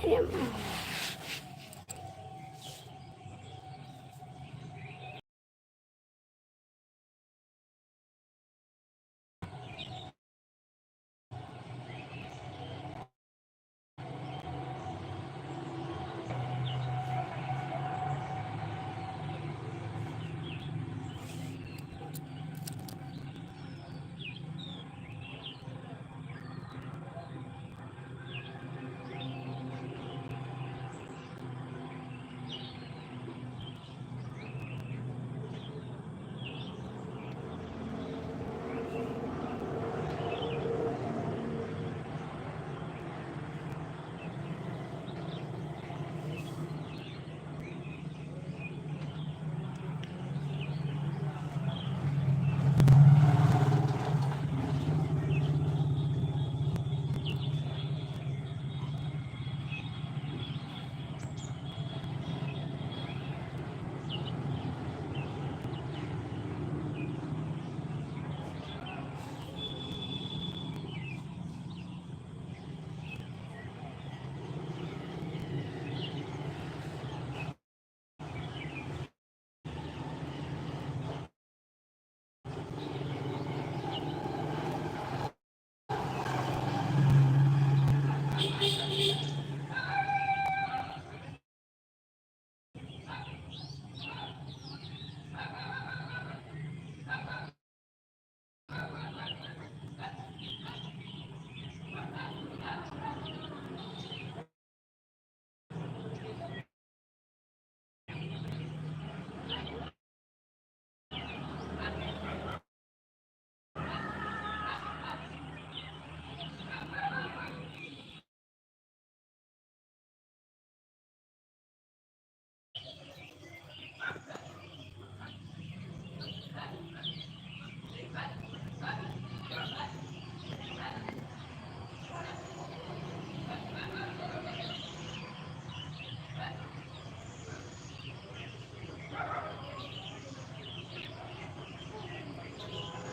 सत्यम।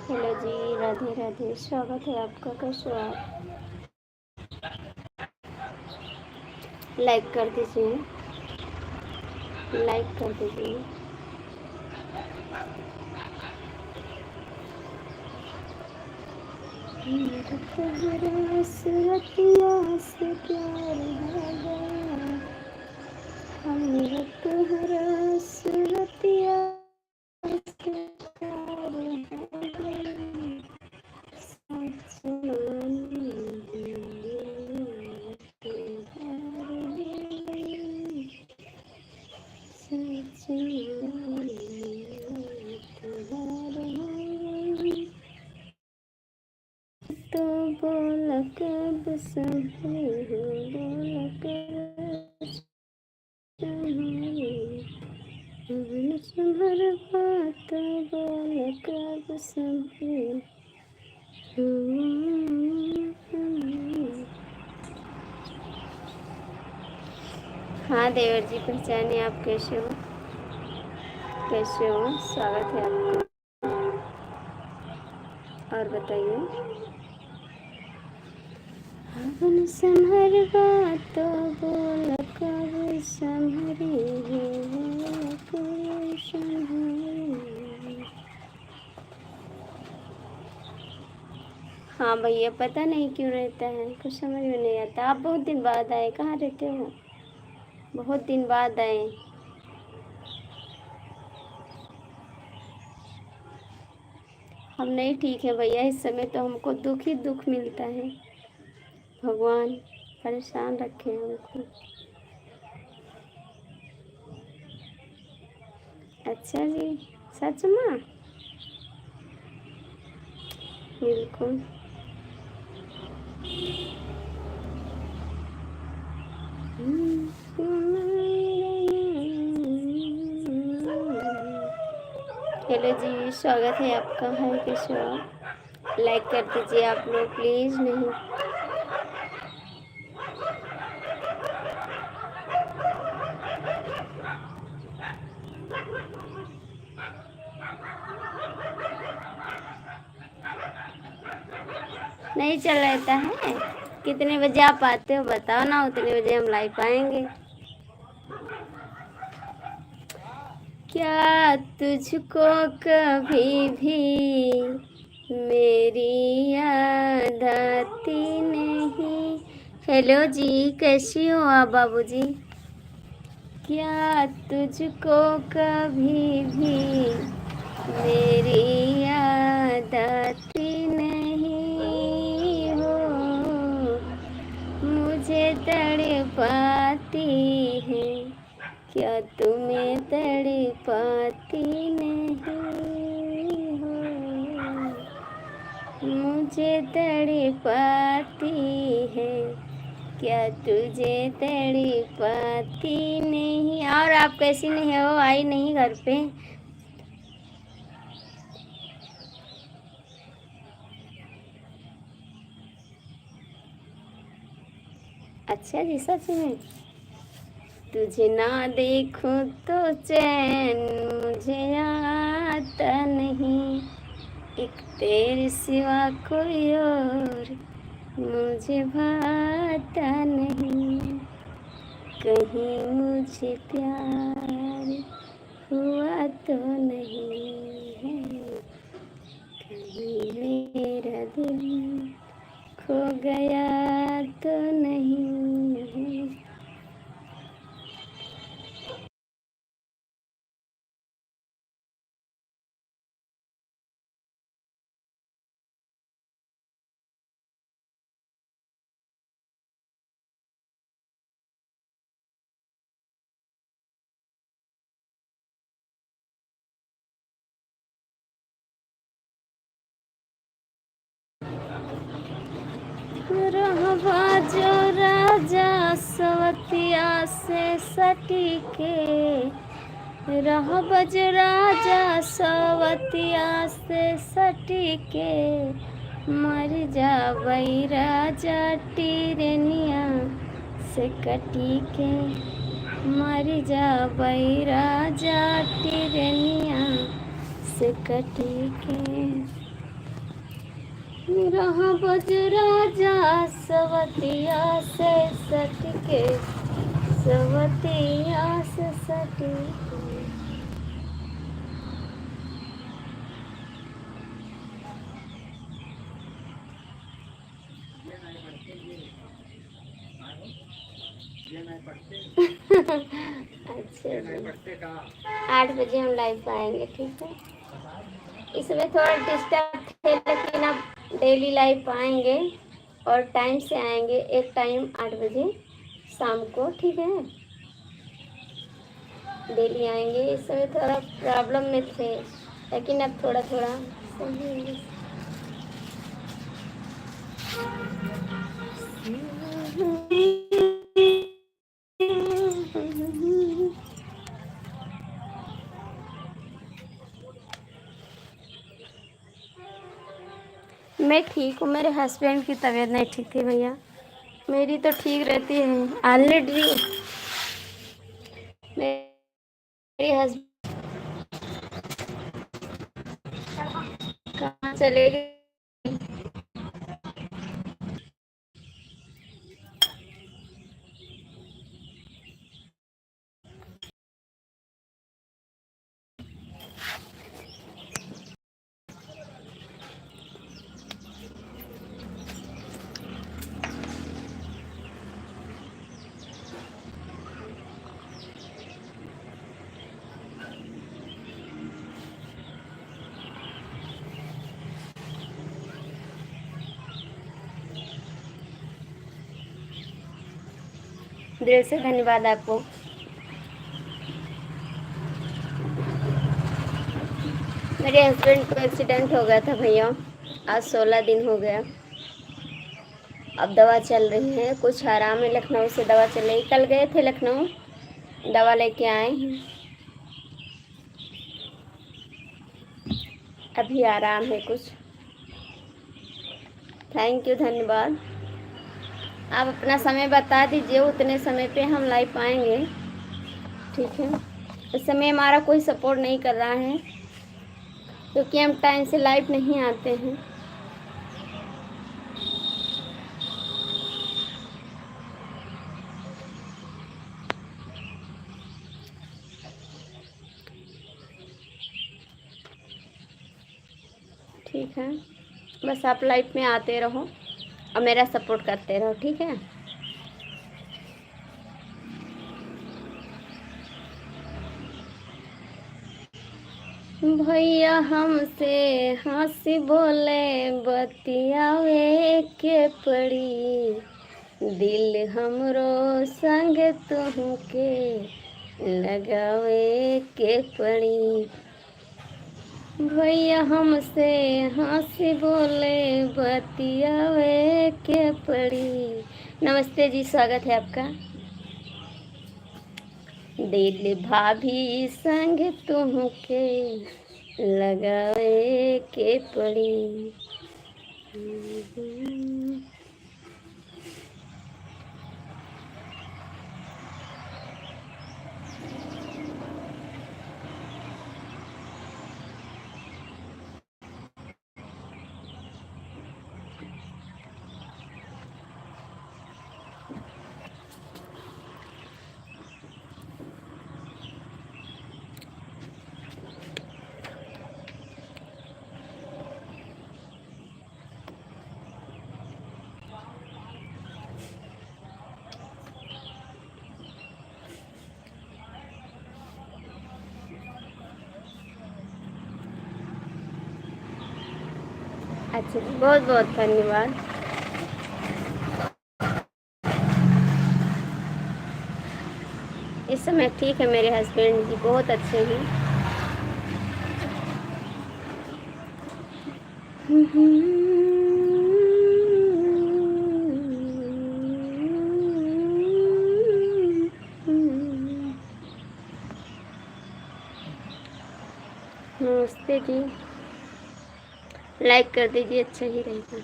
Hello जी, राधे राधे, स्वागत है आपका। कैसे हो आप? लाइक कर दीजिए, लाइक कर दीजिए। मेरा तोहरा सूरतिया से प्यार हो गया, मेरा तोहरा सूरतिया से प्यार हो गया। सच मानी सच मानी तो बोल कब संभले हो, बोल कब संभल बात, बोल कब संभले। हाँ देवर जी, पहचाने आप? कैसे हो? कैसे हो? स्वागत है आपका। और बताइए। अपन संभर बात, बोल कब संभरे, बोल कब संभरे। हाँ भैया, पता नहीं क्यों रहता है, कुछ समझ में नहीं आता। आप बहुत दिन बाद आए, कहाँ रहते हो? बहुत दिन बाद आए। हम नहीं ठीक है भैया, इस समय तो हमको दुख ही दुख मिलता है। भगवान परेशान रखे हमको। अच्छा जी, सच में? बिल्कुल। हेलो जी, स्वागत है आपका। है कैसे हो आप? लाइक कर दीजिए आप लोग प्लीज़। नहीं नहीं चल रहता है। कितने बजे आप आते हो बताओ ना, उतने बजे हम लाइव आएंगे। क्या तुझको कभी भी मेरी याद आती नहीं। हेलो जी, कैसी हो आप बाबूजी? क्या तुझको कभी भी मेरी याद आती नहीं हो, मुझे तड़पाती है, क्या तुम्हें तड़पाती नहीं हो, मुझे तड़पाती है, क्या तुझे तड़पाती नहीं। और आप कैसी नहीं हो, आई नहीं घर पे? अच्छा जी, सच में? तुझे ना देखूं तो चैन मुझे आता नहीं, एक तेरे सिवा कोई और मुझे भाता नहीं, कहीं मुझे प्यार हुआ तो नहीं है, कहीं मेरा दिल खो गया तो नहीं है। रहबा जो राजा सवतिया से सटीके, रहब जो राजा सवतिया से सटीके, मर जाबई राजा टिरनिया से कटीके, मर जाबई राजा टिरनिया से कटीके, रहा बज राजा सवतिया से सटके, सवतिया से सटके। अच्छा जी, 8 बजे हम लाइव पाएंगे, ठीक है? इसमें थोड़ा डिस्टर्ब थे, लेकिन अब डेली लाइव पाएंगे और टाइम से आएंगे। एक टाइम 8 बजे शाम को, ठीक है? डेली आएंगे। इस समय थोड़ा प्रॉब्लम में थे, लेकिन अब थोड़ा थोड़ा सही। मैं ठीक हूँ, मेरे हस्बैंड की तबीयत नहीं ठीक थी भैया। मेरी तो ठीक रहती है ऑलरेडी। मेरे हस्बैंड कहाँ चले गए? दिल से धन्यवाद आपको। मेरे हस्बैंड को एक्सीडेंट हो गया था भैया, आज 16 दिन हो गया। अब दवा चल रही है, कुछ आराम है। लखनऊ से दवा चल रही, कल गए थे लखनऊ, दवा लेके आए हैं, अभी आराम है कुछ। थैंक यू, धन्यवाद। आप अपना समय बता दीजिए, उतने समय पे हम लाइव पाएंगे, ठीक है? इस समय हमारा कोई सपोर्ट नहीं कर रहा है, क्योंकि हम टाइम से लाइव नहीं आते हैं। ठीक है, बस आप लाइफ में आते रहो और मेरा सपोर्ट करते रहो, ठीक है। भैया हमसे हंसी बोले बतियावे के पड़ी, दिल हमरो संग तुहके लगावे के पड़ी। भैया हमसे हंसी बोले बतियावे के पड़ी। नमस्ते जी, स्वागत है आपका। दिल भाभी संग तुमके लगावे के पड़ी। अच्छा, बहुत बहुत धन्यवाद। इस समय ठीक है, मेरे हस्बैंड जी बहुत अच्छे हैं। नमस्ते जी, लाइक कर दीजिए, अच्छा ही रहेगा।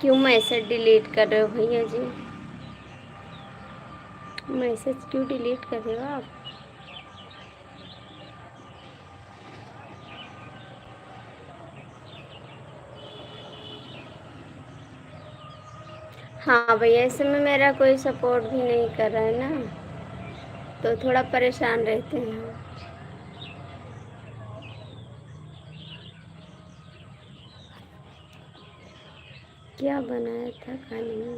क्यों मैसेज डिलीट कर रहे हो भैया जी? मैसेज क्यों डिलीट कर रहे हो आप? हाँ भैया, इस समय मेरा कोई सपोर्ट भी नहीं कर रहा है ना, तो थोड़ा परेशान रहते हैं। क्या बनाया था खाने में?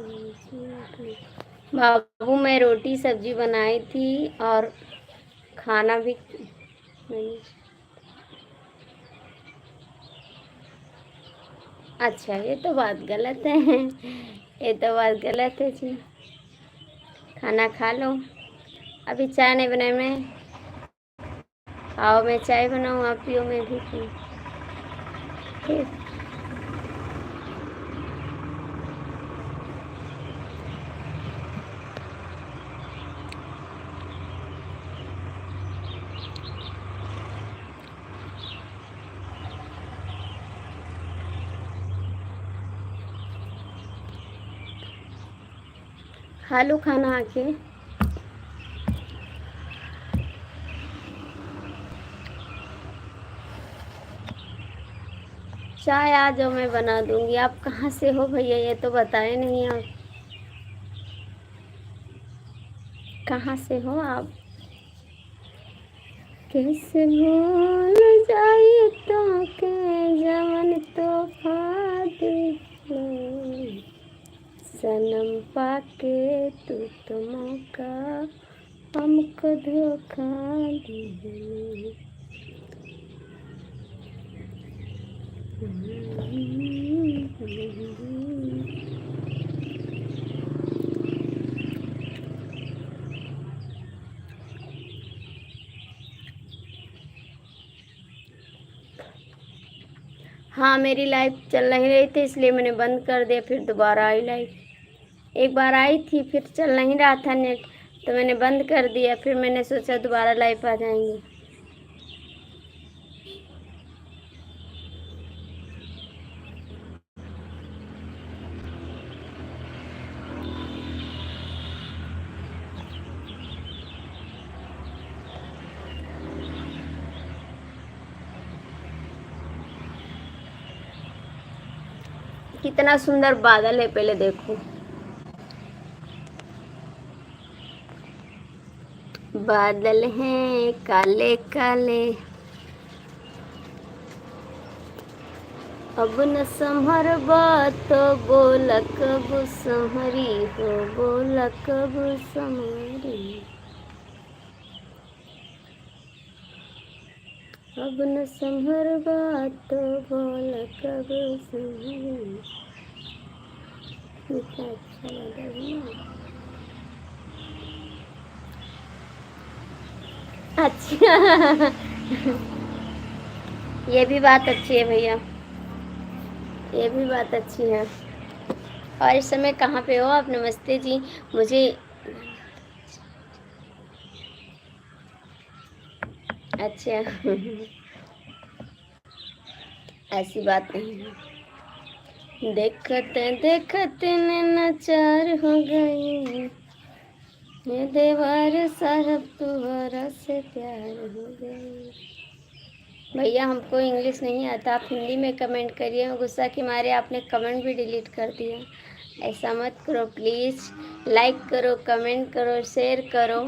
बाबू, मैं रोटी सब्जी बनाई थी और खाना भी मैंने। अच्छा, ये तो बात गलत है। ये तो बात गलत है जी। खाना खा लो। अभी चाय नहीं बनाई मैं। आओ मैं चाय बनाऊँ, आप पियो, मैं भी पीऊँ। ठीक। खा लो खाना आके। चाय आ जाओ, मैं बना दूंगी। आप कहाँ से हो भैया, ये तो बताए नहीं आप। कहाँ से हो आप? कैसे भूल जाई तो के जवन तोहफा दिले, सनम पाके तू तो मौका हमको धोखा दिले। हाँ, मेरी लाइफ चल नहीं रही थी, इसलिए मैंने बंद कर दिया, फिर दोबारा आई लाइफ। एक बार आई थी, फिर चल नहीं रहा था नेट, तो मैंने बंद कर दिया, फिर मैंने सोचा दोबारा लाइफ आ जाएंगी। कितना सुंदर बादल है, पहले देखो। बादल हैं काले काले, अब न संभर बात बोल कब संहरी हो, बोल कब संहरी, अब न संभर बात बोल कब संहरी। कितना अच्छा लगा ना। अच्छा ये भी बात अच्छी है भैया, ये भी बात अच्छी है। और इस समय कहाँ पे हो आप? नमस्ते जी। मुझे अच्छा ऐसी बात नहीं है। देखते देखते नैनाचार हो गई, ये देवार साहब तुम्हारा से प्यार हो गई। भैया हमको इंग्लिश नहीं आता, आप हिंदी में कमेंट करिए। गुस्सा के मारे आपने कमेंट भी डिलीट कर दिया। ऐसा मत करो प्लीज़। लाइक करो, कमेंट करो, शेयर करो,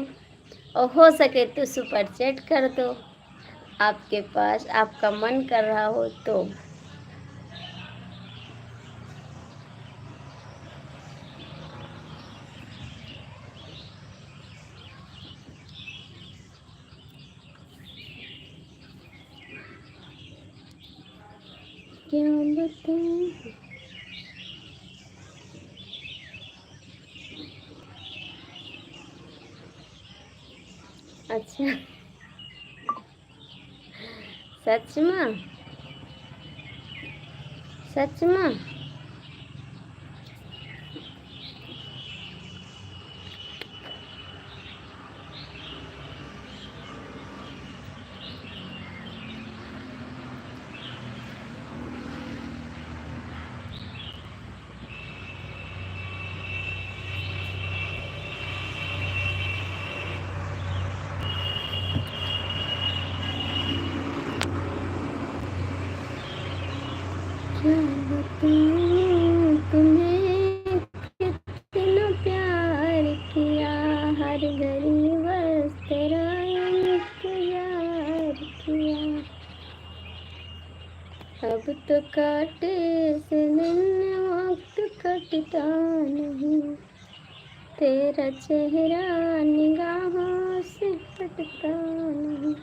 और हो सके तो सुपर चैट कर दो आपके पास आपका मन कर रहा हो तो। क्या बताऊं? अच्छा सच में, सच में क्या बताऊं तुम्हें, कितना प्यार किया, हर घड़ी बस तेरा इंतजार किया। अब तो काटे से दिन वक्त कटता नहीं, तेरा चेहरा निगाहों से हटता नहीं।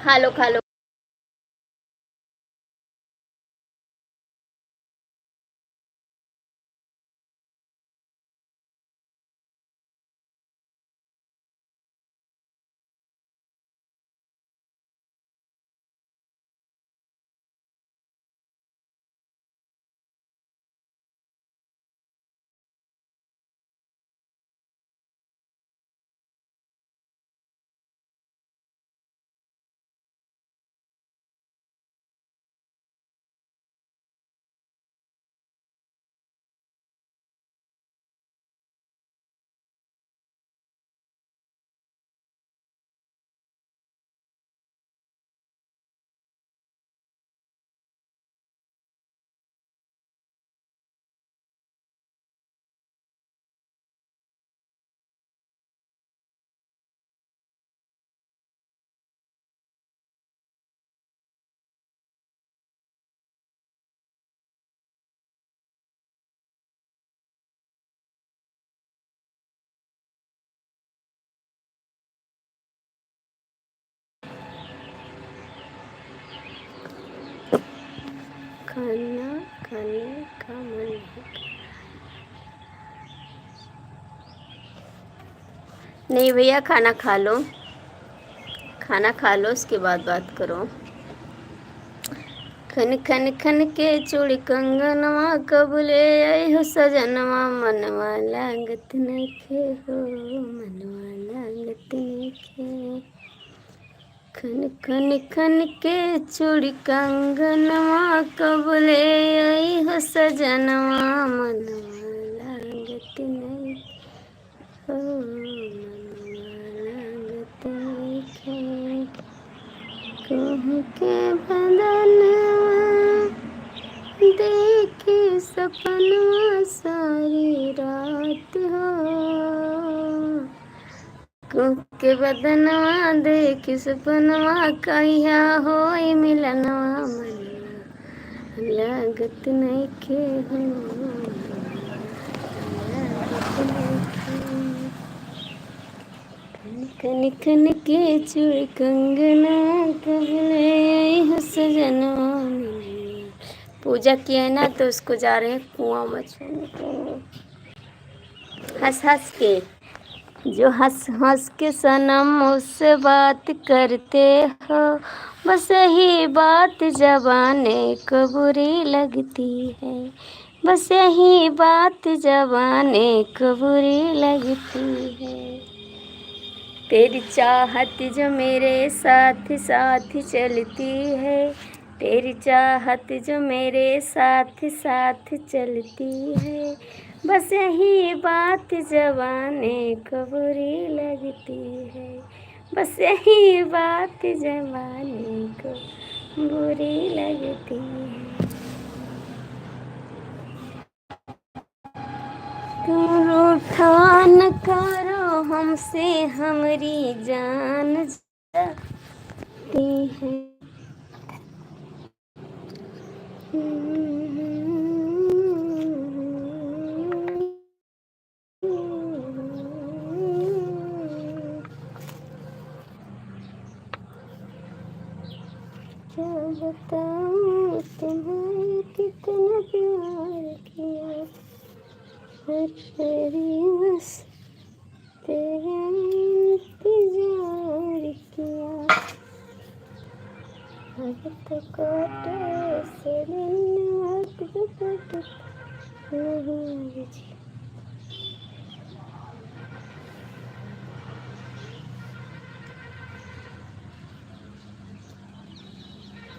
खा लो खा लो। खाना खाने का मन नहीं भैया, खाना खा लो, खाना खा लो उसके बाद बात करो। खन खन खन के चूड़ी कंगनवा, कबूले आई हो सजनवा, मनवा लागत नइखे हो, मनवा लागत नइखे। खन खन खन के चूड़ी कंगनवा, कबूले आई हो सजनवा, मनवा लागत नइखे हो, मनवा लागत नइखे। कुह के बदनवा देखे सपनवा सारी रात हो, कुह के बदनवा देखे सपनवा कहिया होई मिलनवा मनवा लागत नइखे हो, लागत नइखे। खन खन के चूड़ कंगना कहले हो सजनवा मिलनवा। पूजा किया है ना तो उसको जा रहे हैं कुआं में छोड़ने को। हंस हंस के, जो हंस हंस के सनम उससे बात करते हो, बस यही बात ज़बाने को बुरी लगती है, बस यही बात ज़बाने को बुरी लगती है। तेरी चाहत जो मेरे साथ साथ चलती है, तेरी चाहत जो मेरे साथ साथ चलती है, बस यही बात ज़बाने को बुरी लगती है, बस यही बात ज़बाने को बुरी लगती है। तुम रूठा न करो हमसे, हमारी जान जाती है। क्या बताऊं तुम्हें कितना प्यार किया, तेरी बस तेरा इंतजार किया, अब तो कांटों से दिन रात कटता नहीं।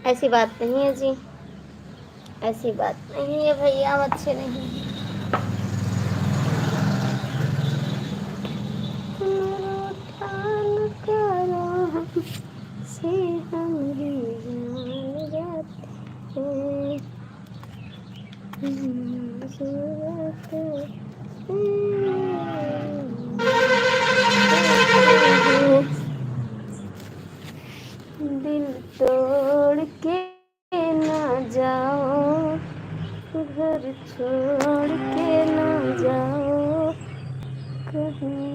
ऐसी बात नहीं है जी, ऐसी बात नहीं है भैया, हम अच्छे नहीं हैं। से हमारी जान जाती है। दिल तोड़ के ना जाओ, घर छोड़ के ना जाओ, कहीं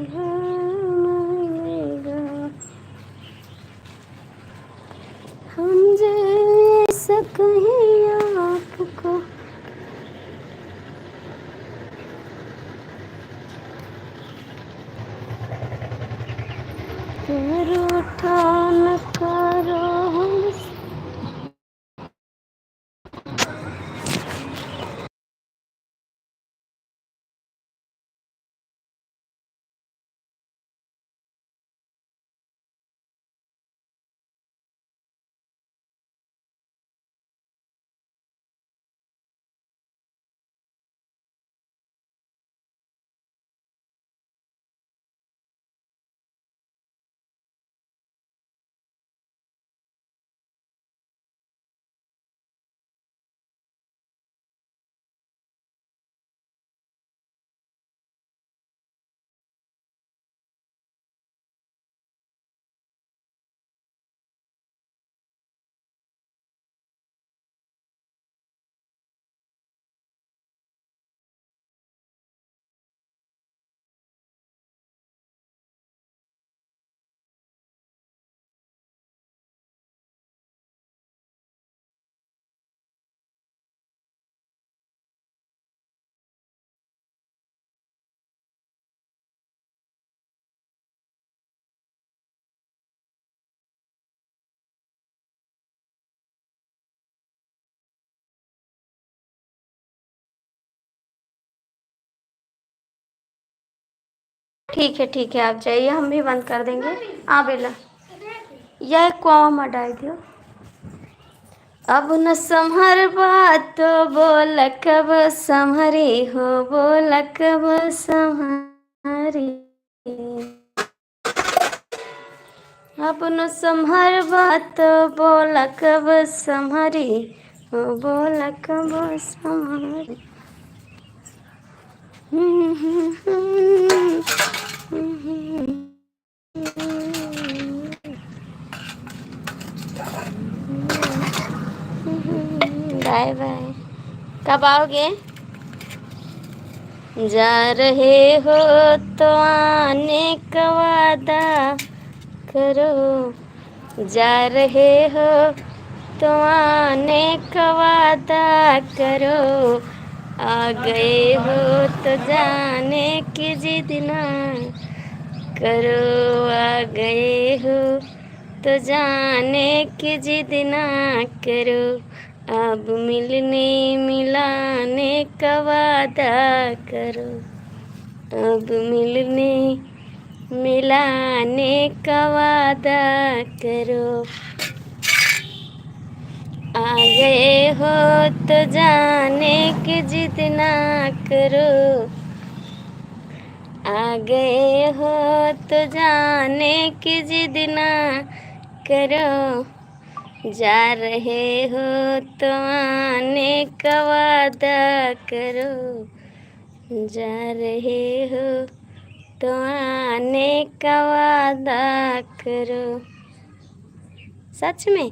मिलेगा हम जैसा कहीं आपको। रूठा न करो हमसे। ठीक है आप जाइए, हम भी बंद कर देंगे। हाँ बेला, यह कुआं में डाल दियो। अब न संभर बात तो बोल कब संभरी हो, बोल कब संभरी। अब न संभर बात बोला कब संभरी, बोला कब संभरी। Bye bye. कब आओगे? जा रहे हो तो आने का वादा करो, जा रहे हो तो आने का वादा करो, आ गए हो तो जाने की जिद ना करो, आ गए हो तो जाने की जिद ना करो, अब मिलने मिलाने का वादा करो, अब मिलने मिलाने का वादा करो, आ गए हो तो जाने की जिद ना करो, आ गए हो तो जाने की जिद ना करो, जा रहे हो तो आने का वादा करो, जा रहे हो तो आने का वादा करो। सच में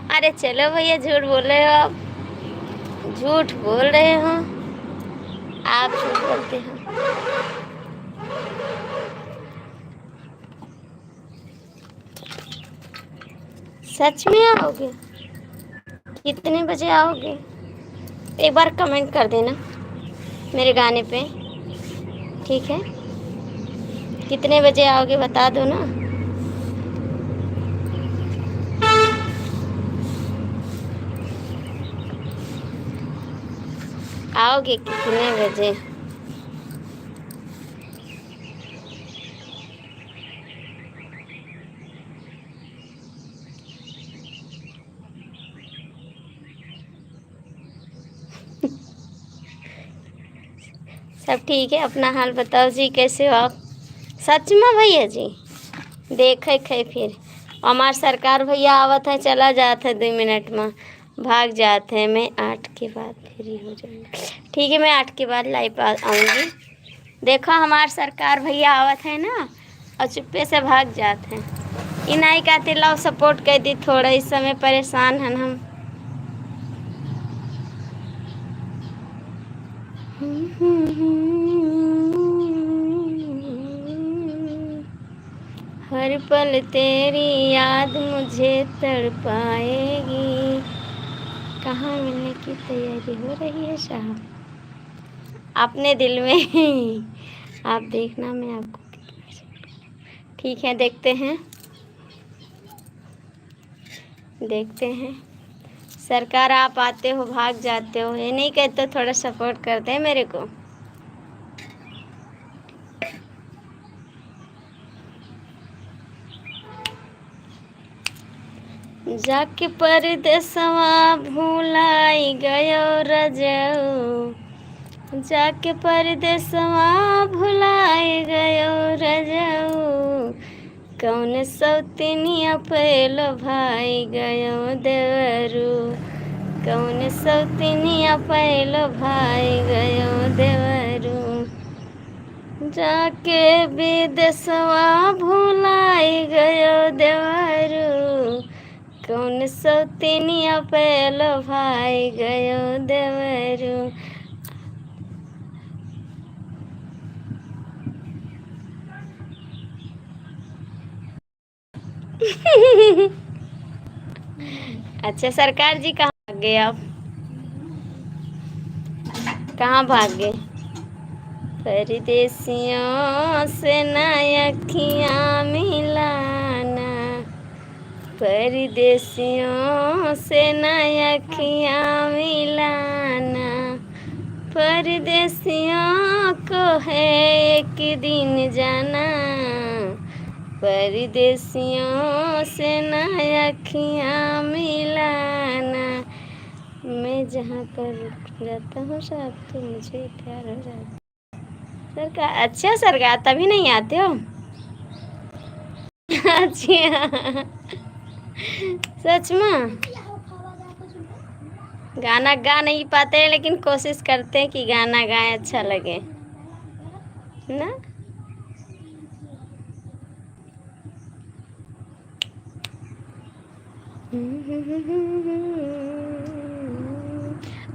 अरे चलो भैया, झूठ बोल रहे हो आप, झूठ बोल रहे हो आप, झूठ बोलते हो। सच में आओगे? कितने बजे आओगे? एक बार कमेंट कर देना मेरे गाने पे, ठीक है? कितने बजे आओगे बता दो ना। आओगे कितने बजे? सब ठीक है, अपना हाल बताओ जी, कैसे हो आप? सच में भैया जी? देखे खे फिर हमार सरकार भैया आवत है, चला जात है 2 मिनट में भाग जाते हैं। मैं 8 के बाद फ्री हो जाऊंगी, ठीक है? मैं 8 के बाद लाइव आऊँगी। देखो हमार सरकार भैया आवत है ना, और चुप्पे से भाग जाते हैं। इनाई का तिलाव सपोर्ट कर दी, थोड़ा इस समय परेशान हैं हम। हर पल तेरी याद मुझे तड़पाएगी। कहाँ मिलने की तैयारी हो रही है साहब? अपने दिल में आप देखना, मैं आपको ठीक है। देखते हैं देखते हैं। सरकार आप आते हो भाग जाते हो, ये नहीं कहते, थोड़ा सपोर्ट करते हैं मेरे को। जाके परदेसवा भूलाई गयो रजऊ, जाके परदेसवा भुलाए गयो रजऊ, कौन सौतनिया पेलो भाई गयो देवरू, कौन सौतनिया पेलो भाई गयो देवरू, जाके विदेशवा भुलाए गयो देवरू, कौन सौतनिया पेलो भाई गयो देवरू। अच्छा सरकार जी, कहाँ भाग गए आप? कहाँ भाग गए? परदेसियों से ना अखियाँ मिलाना, परदेसियों से ना अखियाँ मिलाना, परदेसियों को है एक दिन जाना, परदेसियों से ना अखियाँ मिलाना, मैं जहाँ पर रुक जाता हूँ साहब तो मुझे प्यार हो जाता। सरकार, अच्छा सरकार तभी नहीं आते हो। अच्छा, सच में गाना गा नहीं पाते हैं लेकिन कोशिश करते हैं कि गाना गाएं, अच्छा लगे ना।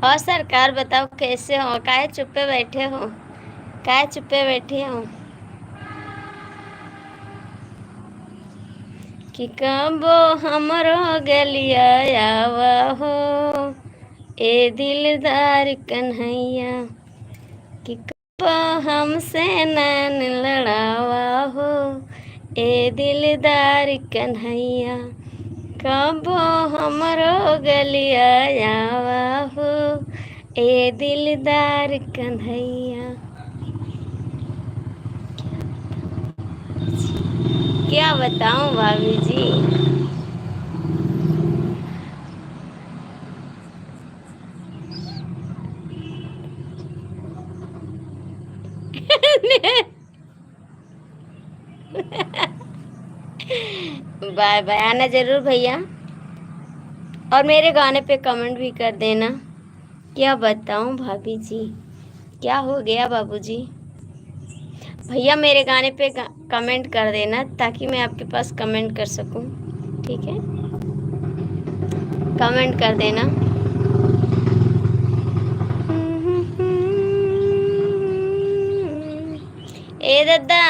और सरकार बताओ कैसे हो, काहे चुप्पे बैठे हो, काहे चुप्पे बैठे हो। कि कबो हमरो गलिया आवा हो ए दिलदार कन्हैया, कि कबो हमसे नैन लड़ावा हो ए दिलदार कन्हैया, कबो हमरो गलिया आवा हो ए दिलदार कन्हैया। क्या बताऊं भाभी जी। बाय बाय, आना जरूर भैया, और मेरे गाने पे कमेंट भी कर देना। क्या बताऊं भाभी जी, क्या हो गया बाबूजी। भैया मेरे गाने पे कमेंट कर देना ताकि मैं आपके पास कमेंट कर सकूं, ठीक है, कमेंट कर देना। ए दादा,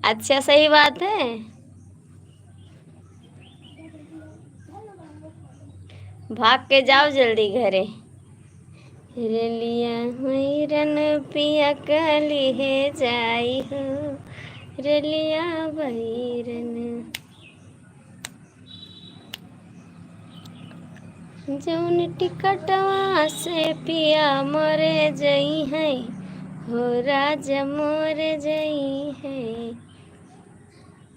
अच्छा सही बात है। भाग के जाओ जल्दी घरे। रेलिया हुई रन पिया कली है जाई हो, रेलिया बहिरन जौन टिकटवा से पिया मोरे जई है हो राजा मोरे जई है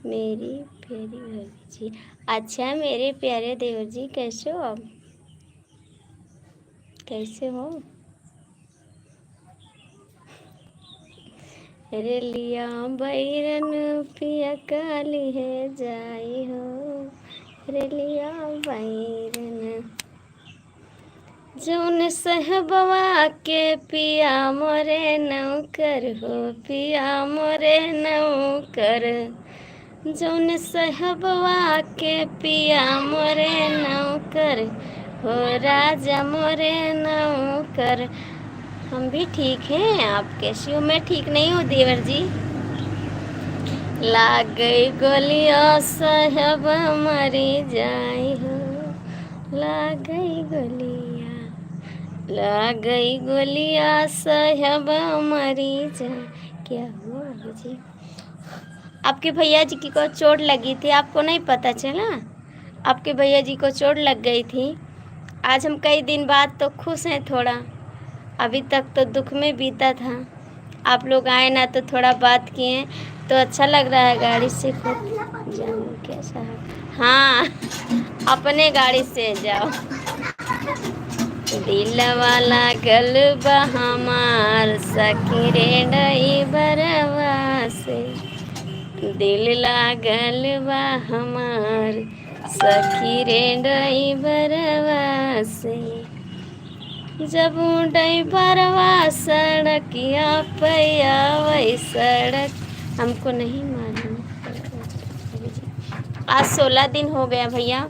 मेरी प्यारी भाभी जी। अच्छा मेरे प्यारे देवर जी, कैसे हो आप, कैसे हो। रेलिया बैरन पिया काली है जाई हो, रेलिया बैरन जौन सहबवा के पिया मोरे नौकर हो, पिया मोरे नौकर जौन सहबवा के पिया मोरे नौकर हो राजा मोरे नौकर। हम भी ठीक हैं, आप कैसी हो। मैं ठीक नहीं हूँ देवर जी। लाग गई गोलियां साहब मरी जाई हो, लाग गई गोलियां, लाग गई गोलियां साहब मरी जाए। क्या हुआ जी, आपके भैया जी की को चोट लगी थी, आपको नहीं पता चला। आपके भैया जी को चोट लग गई थी। आज हम कई दिन बाद तो खुश हैं थोड़ा, अभी तक तो दुख में बीता था। आप लोग आए ना तो थोड़ा बात किए तो अच्छा लग रहा है। गाड़ी से खुद जाऊँ क्या साहब, हाँ अपने गाड़ी से जाओ। दिल वाला गलबा हमार सखी रे ड्राइवरवा से, दिल लागल बा हमार सखी रे ड्राइवरवा से, जब ड्राइवरवा सड़किया पैया वही सड़क। हमको नहीं मालूम। आज 16 दिन हो गया भैया,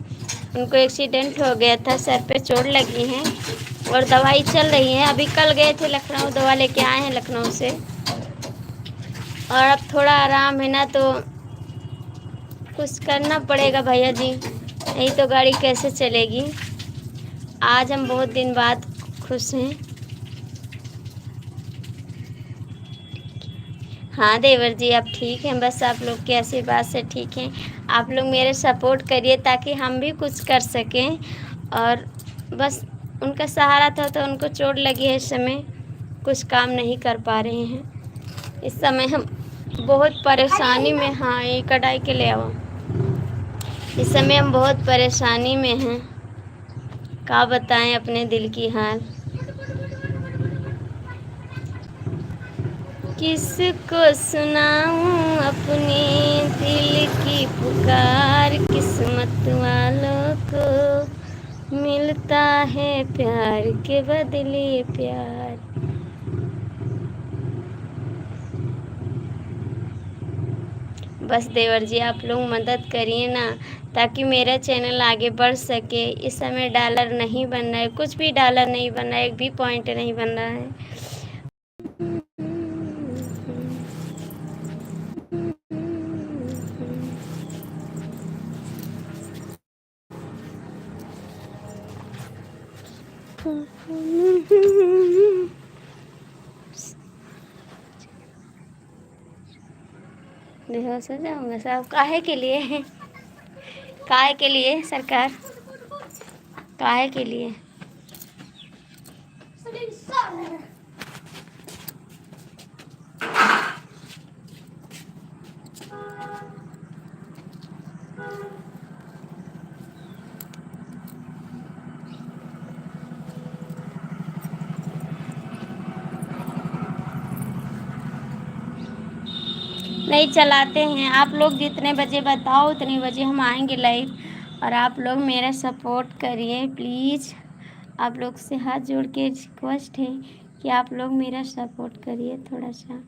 उनको एक्सीडेंट हो गया था, सर पे चोट लगी है और दवाई चल रही है। अभी कल गए थे लखनऊ, दवा लेके आए हैं लखनऊ से, और अब थोड़ा आराम है ना, तो कुछ करना पड़ेगा भैया जी, नहीं तो गाड़ी कैसे चलेगी। आज हम बहुत दिन बाद खुश हैं। हाँ देवर जी आप ठीक हैं, बस आप लोग के आशीर्वाद से ठीक हैं। आप लोग मेरे सपोर्ट करिए ताकि हम भी कुछ कर सकें, और बस उनका सहारा था तो उनको चोट लगी है, इस समय कुछ काम नहीं कर पा रहे हैं। इस समय हम बहुत परेशानी में, हाँ ये कढ़ाई के ले आओ। इस समय हम बहुत परेशानी में हैं, क्या बताएं अपने दिल की हाल। किसको सुनाऊं अपने दिल की पुकार, किस्मत वालों को मिलता है प्यार के बदले प्यार। बस देवर जी आप लोग मदद करिए ना, ताकि मेरा चैनल आगे बढ़ सके। इस समय डॉलर नहीं बन रहा है, कुछ भी डॉलर नहीं बन रहा है, एक भी पॉइंट नहीं बन रहा है। बेहोश हो जाऊंगा साहब। काहे के लिए, काहे के लिए सरकार, काहे के लिए? नहीं चलाते हैं। आप लोग जितने बजे बताओ उतने बजे हम आएंगे लाइव, और आप लोग मेरा सपोर्ट करिए प्लीज़। आप लोग से हाथ जोड़ के रिक्वेस्ट है कि आप लोग मेरा सपोर्ट करिए थोड़ा सा।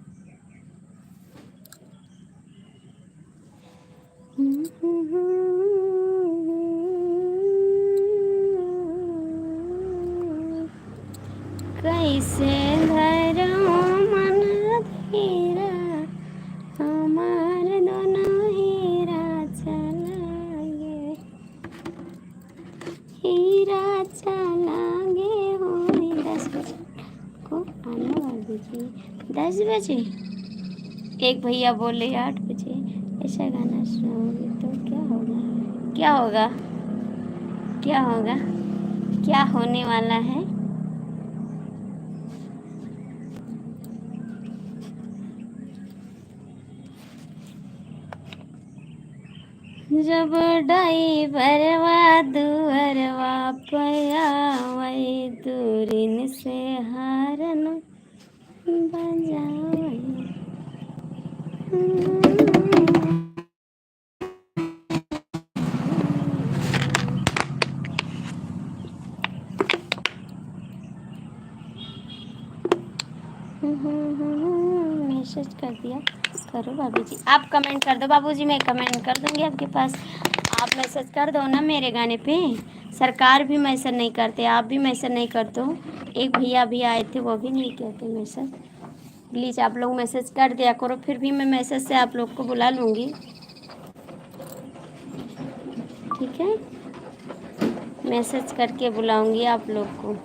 कैसे धरो मन धीरा, हमार दोनों हीरा चलागे, हीरा चलागे हो। 10 बजे को आना बाबू जी, 10 बजे। एक भैया बोले 8 बजे। ऐसा गाना सुनोगे तो क्या होगा, क्या होगा, क्या होगा, क्या होने वाला है? जब ड्राइवरवा दुअरवा पया वही दूरिन से हारन बजावे। मैसेज कर दिया करो भाभी जी, आप कमेंट कर दो बाबू जी, मैं कमेंट कर दूंगी आपके पास। आप मैसेज कर दो ना मेरे गाने पे। सरकार भी मैसेज नहीं करते, आप भी मैसेज नहीं करते हो। एक भैया भी आए थे वो भी नहीं कहते मैसेज। प्लीज़ आप लोग मैसेज कर दिया करो, फिर भी मैं मैसेज से आप लोग को बुला लूँगी, ठीक है? मैसेज करके बुलाऊँगी आप लोग को।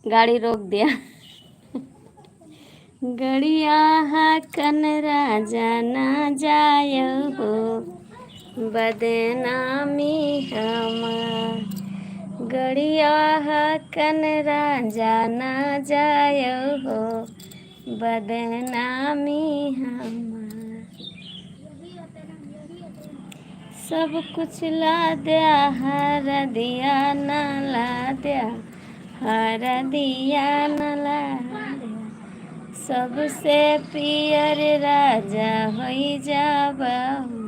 गाड़ी रोक दिया। गड़िया हाकन राजा ना जाय हो, बदनामी हमार। गड़िया हाकन राजा ना जाय हो, बदनामी हमार। सब कुछ ला दिया हर दिया न ला दिया, हर दिया न ला दिया। सबसे पियर राजा होई जाबहु,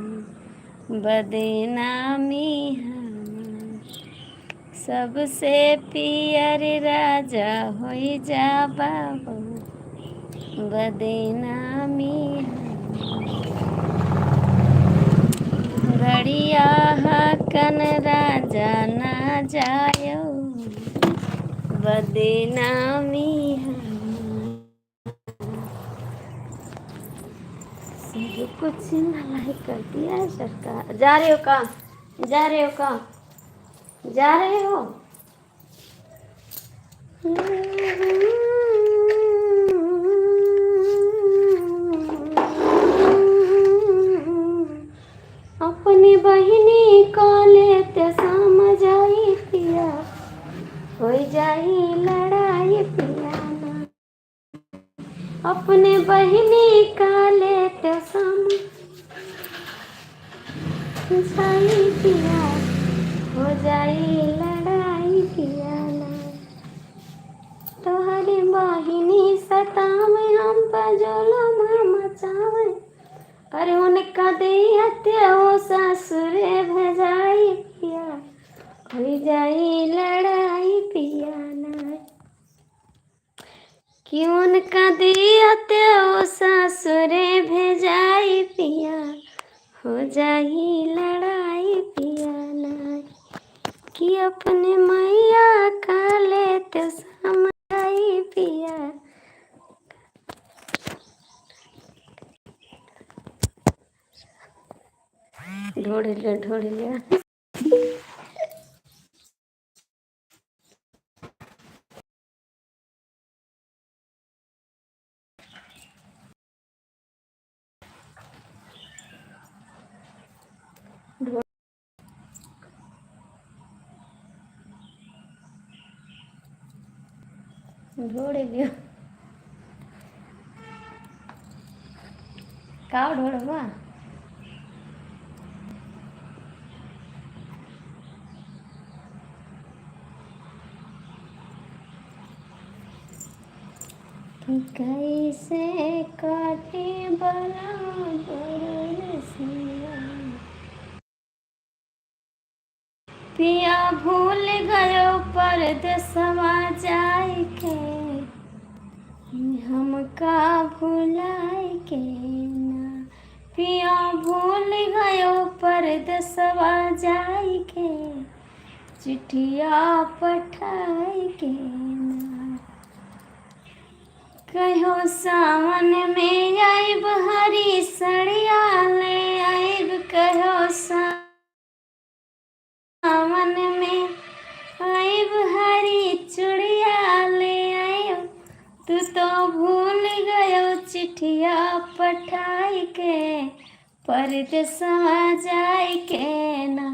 बदनामी हमार। सबसे पियर राजा होई जाबहु, बदनामी गड़िया हाकन राजा ना जायो, बदनामी सब कुछ नलाई कर दिया सरकार। जा रहे हो कहाँ, जा रहे हो कहाँ, जा रहे हो? अपनी बहिनी काले ते समझ आई पिया, हो जाई लड़ाई पिया ना। अपने बहिनी काले ते समझ आई पिया, हो जाई लड़ाई पिया ना। तोहरी बहिनी सतावे हम पर जुलम मचावे, अरे उनका दियते हो ससुरे भेजाई पिया, हो जाई लड़ाई पिया ना। कि उनका दियते हो ससुरे भेजाई पिया, हो जाई लड़ाई पिया ना। कि अपने मैया का लेते समझाई पिया। ढोड़ लिया ढोड़ लिया का ढोड़वा कि कैसे काटे बराबर सिया। पिया भूल गयो परदेसवा जाय के, हमका भुलाए के ना। पिया भूल गयो परदेसवा जाय के, चिट्ठिया पठाए के ना। कहो सावन में आइब हरी सड़िया ले आइब, कहो सावन में आइब हरी चूड़िया ले आइब। तू तो भूल गयो चिट्ठिया पठाई के, परदेसवा जाय के ना।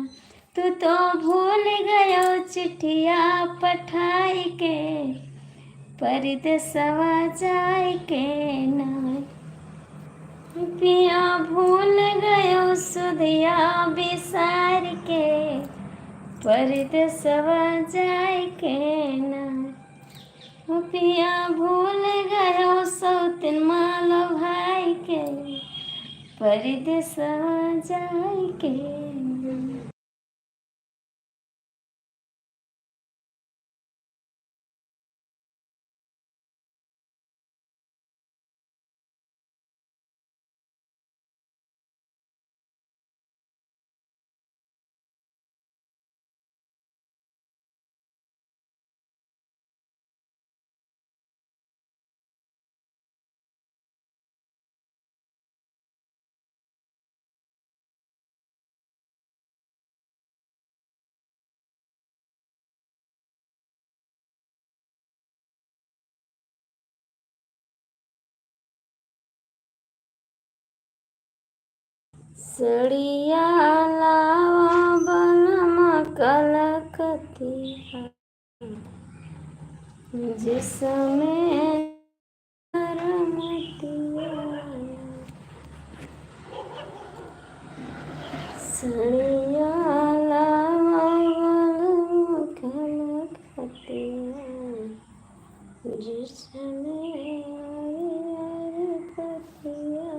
तू तो भूल गयो चिट्ठिया पठाई के, परदेसवा जाय के ना। पिया भूल गयो सुधिया बिसार के, परदेसवा जाय के ना। पिया भूल गयो सौतिन मालो भाई के, परदेसवा जाय के ना। सड़िया लावा बनम कलकतिया, जिसमें सड़िया लावा बनम कलकतिया, जिसमें पतिया।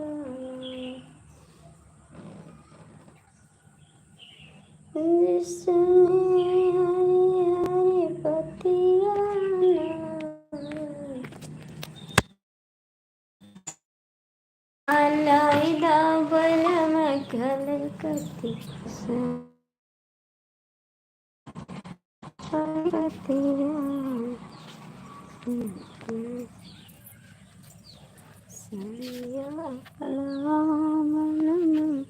लाइदा बनम कलकतिया, सड़िया लावा बनम।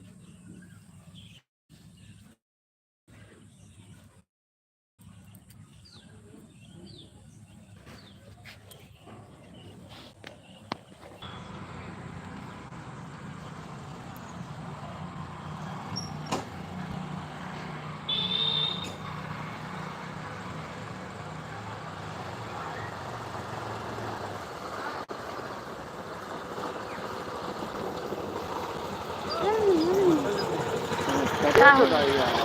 क्या हो